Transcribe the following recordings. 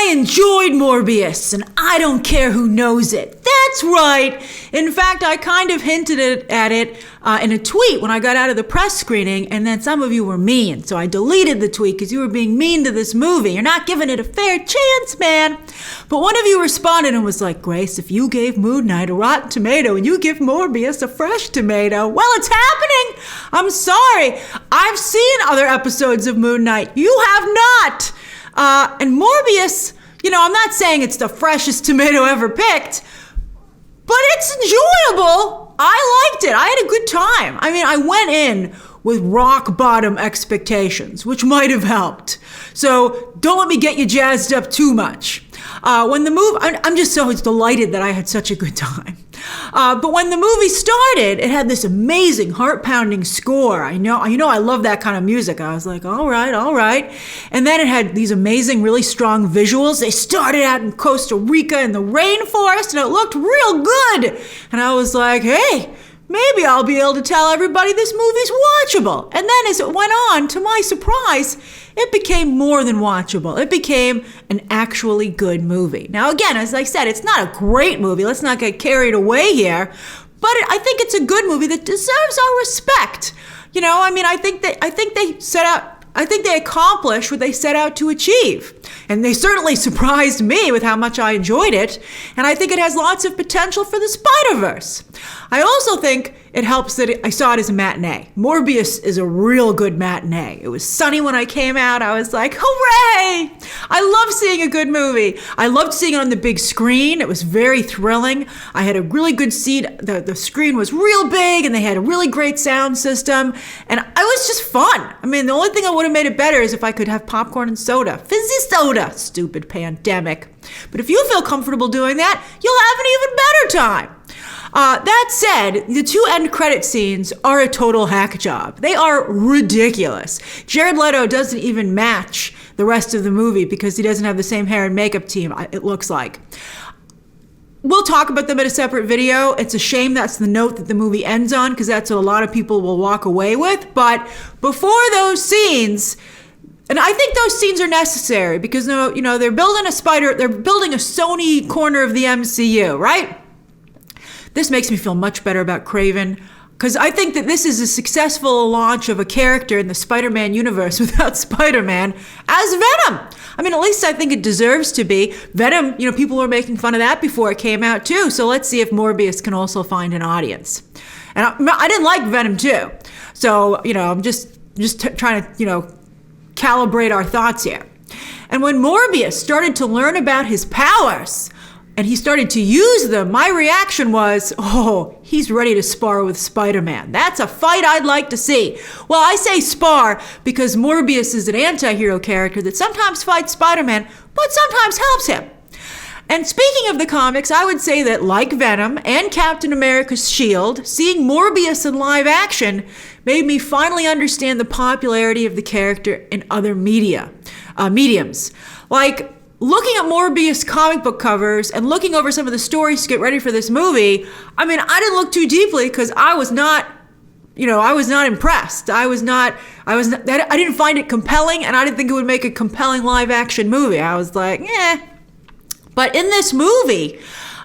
I enjoyed Morbius, and I don't care who knows it. That's right. In fact, I kind of hinted at it in a tweet when I got out of the press screening, and then some of you were mean, so I deleted the tweet because you were being mean to this movie. You're not giving it a fair chance, man. But one of you responded and was like, Grace, if you gave Moon Knight a rotten tomato and you give Morbius a fresh tomato, well, it's happening. I'm sorry. I've seen other episodes of Moon Knight. You have not. And Morbius, I'm not saying it's the freshest tomato ever picked, but it's enjoyable. I liked it. I had a good time. I mean, I went in with rock bottom expectations, which might have helped. So don't let me get you jazzed up too much. I'm just so delighted that I had such a good time. But when the movie started, it had this amazing heart-pounding score. I know I love that kind of music. I was like, all right. And then it had these amazing, really strong visuals. They started out in Costa Rica in the rainforest, and it looked real good. And I was like, hey, maybe I'll be able to tell everybody this movie's watchable. And then as it went on, to my surprise, it became more than watchable. It became an actually good movie. Now, again, as I said, it's not a great movie. Let's not get carried away here. But I think it's a good movie that deserves our respect. I think they accomplished what they set out to achieve. And they certainly surprised me with how much I enjoyed it. And I think it has lots of potential for the Spider-Verse. I also think it helps that I saw it as a matinee. Morbius is a real good matinee. It was sunny when I came out. I was like, hooray! I love seeing a good movie. I loved seeing it on the big screen. It was very thrilling. I had a really good seat. The screen was real big, and they had a really great sound system. And it was just fun. I mean, the only thing I would have made it better is if I could have popcorn and soda. Fizzy soda. Stupid pandemic. But if you feel comfortable doing that, you'll have an even better time. That said, the two end credit scenes are a total hack job. They are ridiculous. Jared Leto doesn't even match the rest of the movie because he doesn't have the same hair and makeup team, it looks like. We'll talk about them in a separate video. It's a shame that's the note that the movie ends on because that's what a lot of people will walk away with. But before those scenes, and I think those scenes are necessary because they're building a Sony corner of the MCU, right? This makes me feel much better about Kraven because I think that this is a successful launch of a character in the Spider-Man universe without Spider-Man as Venom. I mean, at least I think it deserves to be. Venom, people were making fun of that before it came out too. So let's see if Morbius can also find an audience. And I didn't like Venom too. So, I'm just trying to, calibrate our thoughts here. And when Morbius started to learn about his powers and he started to use them, my reaction was, oh, he's ready to spar with Spider-Man. That's a fight I'd like to see. Well, I say spar because Morbius is an anti-hero character that sometimes fights Spider-Man, but sometimes helps him. And speaking of the comics, I would say that like Venom and Captain America's Shield, seeing Morbius in live action made me finally understand the popularity of the character in other mediums. Like looking at Morbius comic book covers and looking over some of the stories to get ready for this movie, I mean, I didn't look too deeply because I was not impressed. I didn't find it compelling, and I didn't think it would make a compelling live action movie. I was like, eh. But in this movie,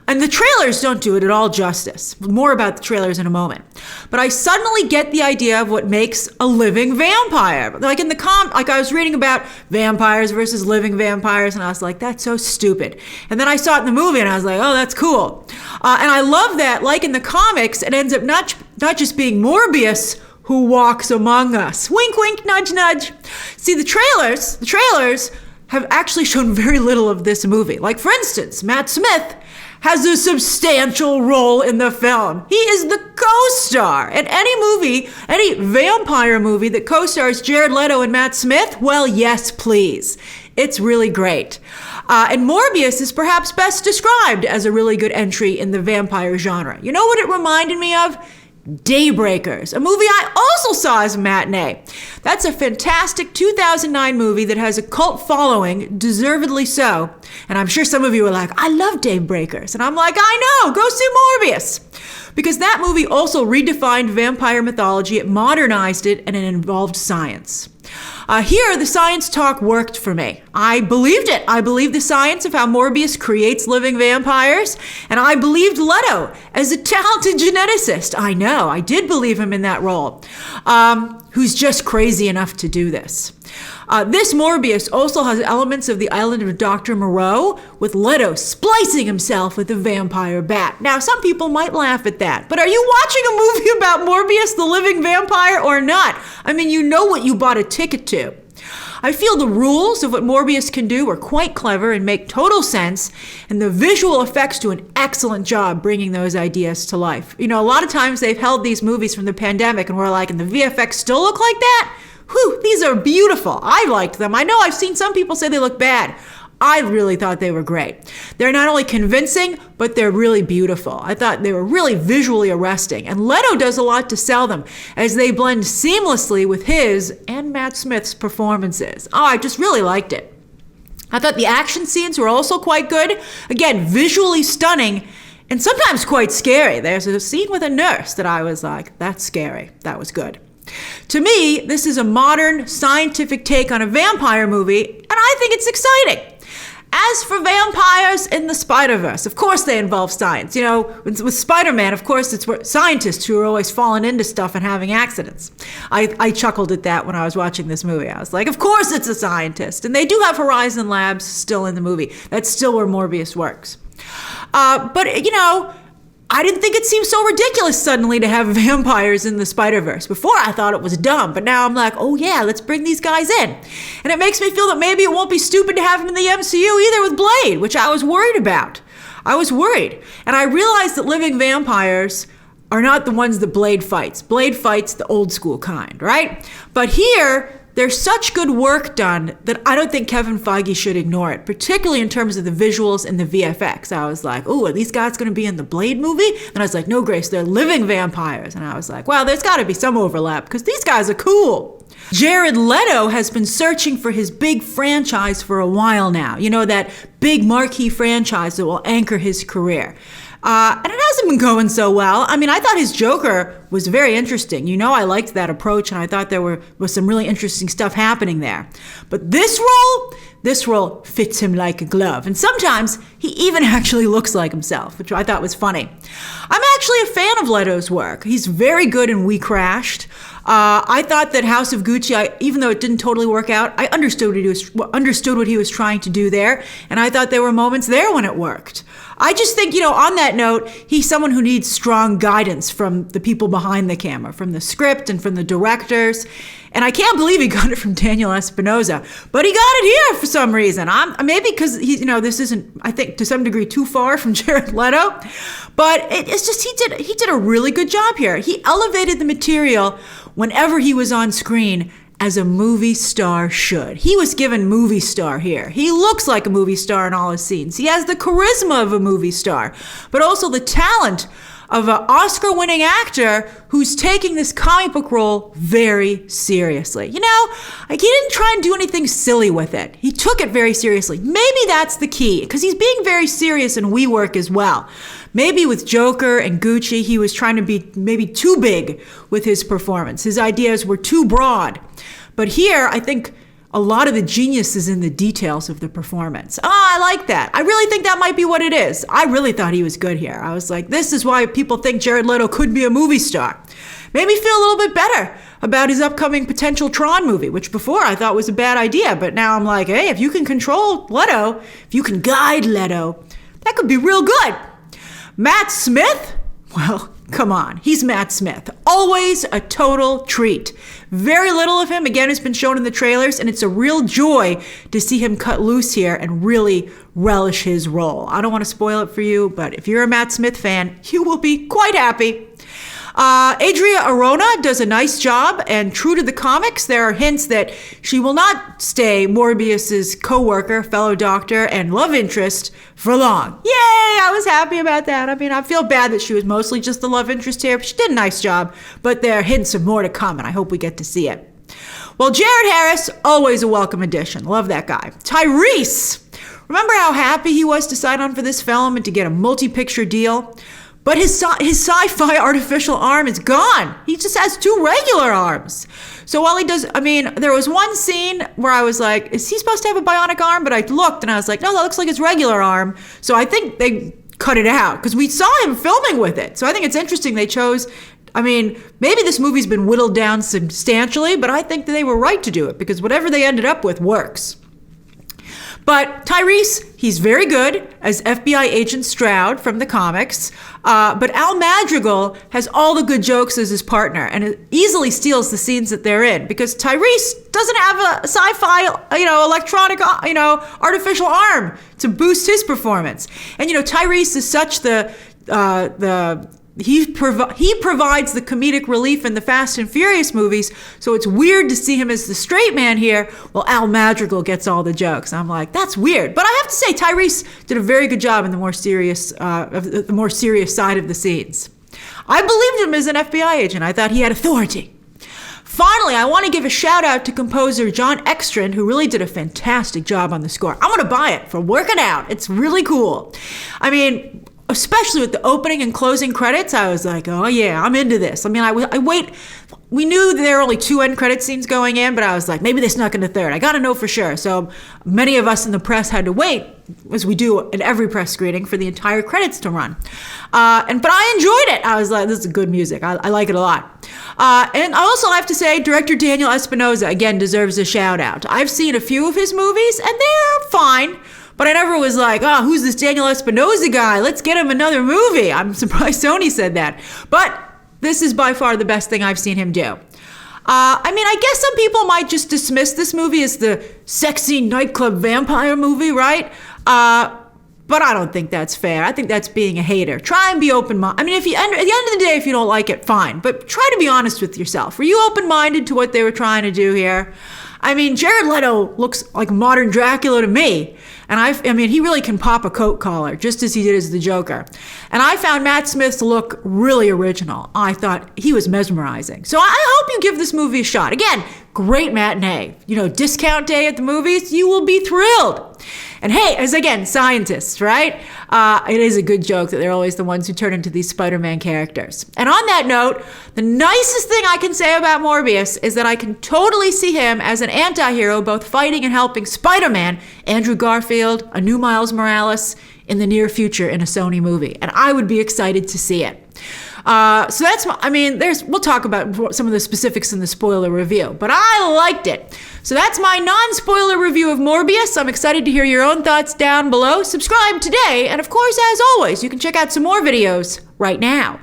and the trailers don't do it at all justice. More about the trailers in a moment. But I suddenly get the idea of what makes a living vampire. Like in the I was reading about vampires versus living vampires, and I was like, that's so stupid. And then I saw it in the movie, and I was like, oh, that's cool. And I love that, like in the comics, it ends up not just being Morbius who walks among us. Wink, wink, nudge, nudge. See, the trailers have actually shown very little of this movie. Like, for instance, Matt Smith has a substantial role in the film. He is the co-star. And any vampire movie that co-stars Jared Leto and Matt Smith, well, yes, please. It's really great. And Morbius is perhaps best described as a really good entry in the vampire genre. You know what it reminded me of? Daybreakers, a movie I also saw as a matinee. That's a fantastic 2009 movie that has a cult following, deservedly so. And I'm sure some of you are like, I love Daybreakers. And I'm like, I know, go see Morbius. Because that movie also redefined vampire mythology, it modernized it, and it involved science. Here, the science talk worked for me. I believed it. I believed the science of how Morbius creates living vampires, and I believed Leto as a talented geneticist. I know, I did believe him in that role, who's just crazy enough to do this. This Morbius also has elements of the Island of Dr. Moreau, with Leto splicing himself with a vampire bat. Now, some people might laugh at that, but are you watching a movie about Morbius the Living Vampire or not? I mean, you know what you bought a ticket to. I feel the rules of what Morbius can do are quite clever and make total sense, and the visual effects do an excellent job bringing those ideas to life. You know, a lot of times they've held these movies from the pandemic and we're like, and the VFX still look like that? Whew, these are beautiful. I liked them. I know I've seen some people say they look bad. I really thought they were great. They're not only convincing, but they're really beautiful. I thought they were really visually arresting. And Leto does a lot to sell them as they blend seamlessly with his and Matt Smith's performances. Oh, I just really liked it. I thought the action scenes were also quite good. Again, visually stunning and sometimes quite scary. There's a scene with a nurse that I was like, that's scary. That was good. To me, this is a modern scientific take on a vampire movie, and I think it's exciting. As for vampires in the Spider-Verse, of course they involve science. You know, with Spider-Man, of course, it's scientists who are always falling into stuff and having accidents. I chuckled at that when I was watching this movie. I was like, of course it's a scientist. And they do have Horizon Labs still in the movie. That's still where Morbius works. But, you know, I didn't think it seemed so ridiculous suddenly to have vampires in the Spider-Verse. Before I thought it was dumb, but now I'm like, oh yeah, let's bring these guys in. And it makes me feel that maybe it won't be stupid to have them in the MCU either with Blade, which I was worried about. I was worried. And I realized that living vampires are not the ones that Blade fights. Blade fights the old school kind, right? But here, there's such good work done that I don't think Kevin Feige should ignore it, particularly in terms of the visuals and the VFX. I was like, oh, are these guys going to be in the Blade movie? And I was like, no, Grace, they're living vampires. And I was like, well, there's got to be some overlap because these guys are cool. Jared Leto has been searching for his big franchise for a while now. You know, that big marquee franchise that will anchor his career. And it hasn't been going so well. I mean, I thought his Joker was very interesting. You know, I liked that approach, and I thought there was some really interesting stuff happening there. But this role fits him like a glove. And sometimes he even actually looks like himself, which I thought was funny. I'm actually a fan of Leto's work. He's very good in We Crashed. I thought that House of Gucci, even though it didn't totally work out, I understood what he was trying to do there, and I thought there were moments there when it worked. I just think, you know, on that note, he's someone who needs strong guidance from the people behind the camera, from the script and from the directors. And I can't believe he got it from Daniel Espinosa, but he got it here for some reason. Maybe because this isn't, I think, to some degree too far from Jared Leto, but it's just he did a really good job here. He elevated the material whenever he was on screen, as a movie star should. He was given movie star here. He looks like a movie star in all his scenes. He has the charisma of a movie star, but also the talent of an Oscar-winning actor who's taking this comic book role very seriously. You know, he didn't try and do anything silly with it. He took it very seriously. Maybe that's the key, because he's being very serious in WeWork as well. Maybe with Joker and Gucci, he was trying to be maybe too big with his performance. His ideas were too broad. But here, I think a lot of the genius is in the details of the performance. I like that. I really think that might be what it is. I really thought he was good here. I was like, this is why people think Jared Leto could be a movie star. Made me feel a little bit better about his upcoming potential Tron movie, which before I thought was a bad idea. But now I'm like, hey, if you can control Leto, if you can guide Leto, that could be real good. Matt Smith? Well, come on. He's Matt Smith. Always a total treat. Very little of him, again, has been shown in the trailers, and it's a real joy to see him cut loose here and really relish his role. I don't want to spoil it for you, but if you're a Matt Smith fan, you will be quite happy. Adria Arjona does a nice job, and true to the comics, there are hints that she will not stay Morbius's co-worker, fellow doctor, and love interest for long. Yay! I was happy about that. I mean, I feel bad that she was mostly just the love interest here, but she did a nice job. But there are hints of more to come, and I hope we get to see it. Well, Jared Harris, always a welcome addition. Love that guy. Tyrese! Remember how happy he was to sign on for this film and to get a multi-picture deal? But his sci-fi artificial arm is gone. He just has two regular arms. So while he does, I mean, there was one scene where I was like, is he supposed to have a bionic arm? But I looked and I was like, no, that looks like his regular arm. So I think they cut it out because we saw him filming with it. So I think it's interesting they chose, I mean, maybe this movie's been whittled down substantially, but I think that they were right to do it because whatever they ended up with works. But Tyrese, he's very good as FBI agent Stroud from the comics. But Al Madrigal has all the good jokes as his partner, and it easily steals the scenes that they're in because Tyrese doesn't have a sci-fi, electronic, artificial arm to boost his performance. And Tyrese is such he provides the comedic relief in the Fast and Furious movies, so it's weird to see him as the straight man here. Well, Al Madrigal gets all the jokes. I'm like, that's weird. But I have to say, Tyrese did a very good job in the more serious side of the scenes. I believed him as an FBI agent. I thought he had authority. Finally, I want to give a shout out to composer John Ekstrand, who really did a fantastic job on the score. I'm going to buy it for working out. It's really cool. I mean, especially with the opening and closing credits, I was like, oh yeah, I'm into this. I mean, I wait. We knew there were only 2 end credit scenes going in, but I was like, maybe they snuck in a third. I got to know for sure. So many of us in the press had to wait, as we do in every press screening, for the entire credits to run. But I enjoyed it. I was like, this is good music. I like it a lot. And I also have to say, director Daniel Espinosa, again, deserves a shout out. I've seen a few of his movies, and they're fine. But I never was like, oh, who's this Daniel Espinosa guy? Let's get him another movie. I'm surprised Sony said that. But this is by far the best thing I've seen him do. I mean, I guess some people might just dismiss this movie as the sexy nightclub vampire movie, right? But I don't think that's fair. I think that's being a hater. Try and be open-minded. I mean, at the end of the day, if you don't like it, fine. But try to be honest with yourself. Were you open-minded to what they were trying to do here? I mean, Jared Leto looks like modern Dracula to me. And I mean, he really can pop a coat collar, just as he did as the Joker. And I found Matt Smith's look really original. I thought he was mesmerizing. So I hope you give this movie a shot. Again, great matinee. Discount day at the movies, you will be thrilled. And hey, as again, scientists, right? It is a good joke that they're always the ones who turn into these Spider-Man characters. And on that note, the nicest thing I can say about Morbius is that I can totally see him as an anti-hero, both fighting and helping Spider-Man, Andrew Garfield, a new Miles Morales, in the near future in a Sony movie. And I would be excited to see it. So that's, we'll talk about some of the specifics in the spoiler review, but I liked it. So that's my non-spoiler review of Morbius. I'm excited to hear your own thoughts down below. Subscribe today. And of course, as always, you can check out some more videos right now.